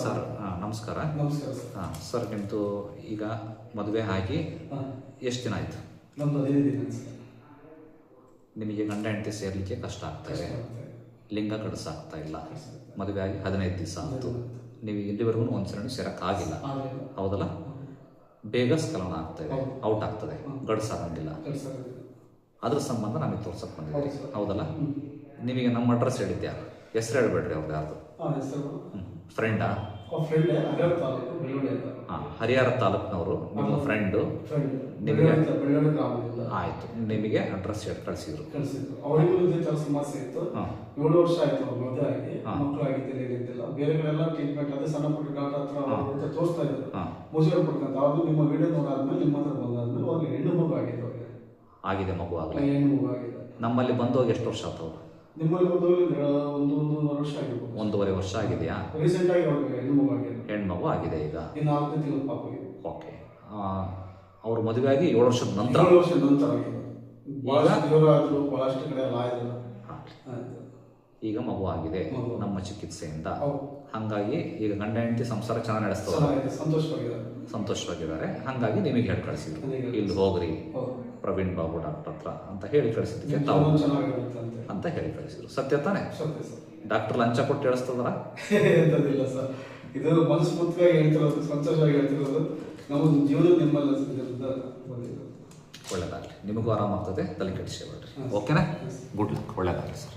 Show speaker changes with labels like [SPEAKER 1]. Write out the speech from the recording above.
[SPEAKER 1] Sir ನಮಸ್ಕಾರ.
[SPEAKER 2] ನಮಸ್ಕಾರ sir.
[SPEAKER 1] Sir ನಿಮ್ಮದು ಈಗ ಮದುವೆ ಆಗಿ ಎಷ್ಟು ದಿನ ಆಯಿತು?
[SPEAKER 2] ನಮ್ಮದು 15 ದಿನ ಸರ್.
[SPEAKER 1] ನಿಮಗೆ ಗಂಡ ಹೆಂಡತಿ ಸೇರಲಿಕ್ಕೆ ಕಷ್ಟ ಆಗ್ತಾ ಇದೆ, ಲಿಂಗ ಕಡಿಸಾಗ್ತಾ ಇಲ್ಲ. ಮದುವೆ ಆಗಿ 15 ದಿವಸ ಆಯಿತು, ನೀವು ಇಲ್ಲಿವರೆಗೂ ಒಂದ್ಸಲ ಸೇರೋಕ್ಕಾಗಿಲ್ಲ, ಹೌದಲ್ಲ? ಬೇಗ ಸ್ಖಲನ ಆಗ್ತಾ ಇದೆ, ಔಟ್ ಆಗ್ತದೆ, ಗಡಿಸಾಗಂಗಿಲ್ಲ. ಅದ್ರ ಸಂಬಂಧ ನಮಗೆ ತೋರ್ಸಕ್ಕೆ ಬಂದಿದ್ದೀವಿ, ಹೌದಲ್ಲ? ನಿಮಗೆ ನಮ್ಮ ಅಡ್ರೆಸ್ ಹೇಳಿದ್ಯಾ? ಹೆಸರು ಹೇಳ್ಬೇಡ್ರಿ ಅವ್ರು ಯಾರ್ದು. ಫ್ರೆಂಡಾ? ಹರಿಹರ ತಾಲೂಕಿನವರು, ನಿಮ್ಮ ಫ್ರೆಂಡು. ನಿಮಗೆ ಆಯ್ತು, ನಿಮಗೆ ಅಡ್ರೆಸ್ ಹೇಳಿ ಕಳಿಸಿದ್ರು.
[SPEAKER 2] ಅವರಿಗೂ ಇದೇ ತರ ಸಮಸ್ಯೆ ಇತ್ತು. 7 ವರ್ಷ ಆಯ್ತು ಅವ್ರ ಮದುವೆ ಆಗಿ, ಮಕ್ಕಳು ಆಗಿದ್ದಿಲ್ಲ, ಏನಿದ್ದಿಲ್ಲ. ಬೇರೆ ಕಡೆಲ್ಲ ಟ್ರೀಟ್ಮೆಂಟ್ ಅದೇ ಸಣ್ಣ ಪುಟ್ಟ ಡಾಕ್ಟರ್ ಹತ್ರ ತೋರಿಸ್ತಾ ಇದ್ರು, ಮುಜುಗರ ಪಡ್ಕೊಂತ. ಅವ್ರು ನಿಮ್ಮ ವಿಡಿಯೋ ನೋಡಾದ್ಮೇಲೆ, ನಿಮ್ಮ ಹತ್ರ ಬಂದಾದ್ಮೇಲೆ ಅವ್ರಿಗೆ ಹೆಣ್ಣು ಮಗು ಆಗಿದೆ.
[SPEAKER 1] ಆಗಿದೆ, ಮಗು ಆಗಲಿ.
[SPEAKER 2] ಹೆಣ್ಣು ಮಗು ಆಗಿದೆ.
[SPEAKER 1] ನಮ್ಮಲ್ಲಿ ಬಂದೋಗಿ ಎಷ್ಟು ವರ್ಷ ಆಯ್ತು?
[SPEAKER 2] ನಿಮ್ಮಲ್ಲಿ ಬಂದೋಗಿ 1.5 ವರ್ಷ ಆಗಿರ್ಬೋದು.
[SPEAKER 1] 1.5 ವರ್ಷ ಆಗಿದೆಯಾ?
[SPEAKER 2] ರೀಸೆಂಟ್ ಆಗಿ ಅವ್ರಿಗೆ ಹೆಣ್ಣು ಮಗು ಆಗಿದೆ.
[SPEAKER 1] ಹೆಣ್ಮಗು ಆಗಿದೆ ಈಗ.
[SPEAKER 2] 4 ತಿಂಗಳ ಪಾಪ ಇದೆ.
[SPEAKER 1] ಓಕೆ. ಅವ್ರ ಮದುವೆ ಆಗಿ 7 ವರ್ಷದ ನಂತರ?
[SPEAKER 2] 7 ವರ್ಷದ ನಂತರ ಆಗಿದೆ. ಬಹಳಷ್ಟು ದೂರ ಆದ್ರು, ಬಹಳಷ್ಟು ಕಡೆ ಎಲ್ಲ ಆಯ್ತು.
[SPEAKER 1] ಈಗ ಮಗು ಆಗಿದೆ ನಮ್ಮ ಚಿಕಿತ್ಸೆಯಿಂದ. ಹಾಗಾಗಿ ಈಗ ಗಂಡ ಹೆಂಡತಿ ಸಂಸಾರ ಚೆನ್ನಾಗಿ ನಡೆಸ್ತದೆ, ಸಂತೋಷವಾಗಿದ್ದಾರೆ. ಹಾಗಾಗಿ ನಿಮಗೆ ಹೇಳಿ ಕಳಿಸಿದ್ರು, ಇಲ್ಲಿ ಹೋಗ್ರಿ ಪ್ರವೀಣ್ ಬಾಬು ಡಾಕ್ಟರ್ ಹತ್ರ ಅಂತ ಹೇಳಿ ಕಳಿಸಿದ್ದಕ್ಕೆ ತಾವು ಅಂತ ಹೇಳಿ ಕಳಿಸಿದ್ರು. ಸತ್ಯ ತಾನೆ? ಡಾಕ್ಟರ್ ಲಂಚ ಕೊಟ್ಟು ಹೇಳಿಸ್ತದಾರ?
[SPEAKER 2] ಎಂತದಿಲ್ಲ ಸರ್, ಇದು ಮನಸ್ಫೂರ್ತಿಯಾಗಿ ಹೇಳ್ತಿರೋದು, ಸಂತೋಷವಾಗಿ ಹೇಳ್ತಿರೋದು. ನಮ್ಮ ಜೀವನ ನಿಮ್ಮಲ್ಲ.
[SPEAKER 1] ಒಳ್ಳೇದಾಗಲಿ, ನಿಮಗೂ ಆರಾಮಾಗ್ತದೆ, ತಲೆ ಕೆಡಿಸ್ಕೊಬೇಡ್ರಿ. ಓಕೆನಾ? ಗುಡ್ ಲಕ್, ಒಳ್ಳೇದಾಗಲಿ ಸರ್.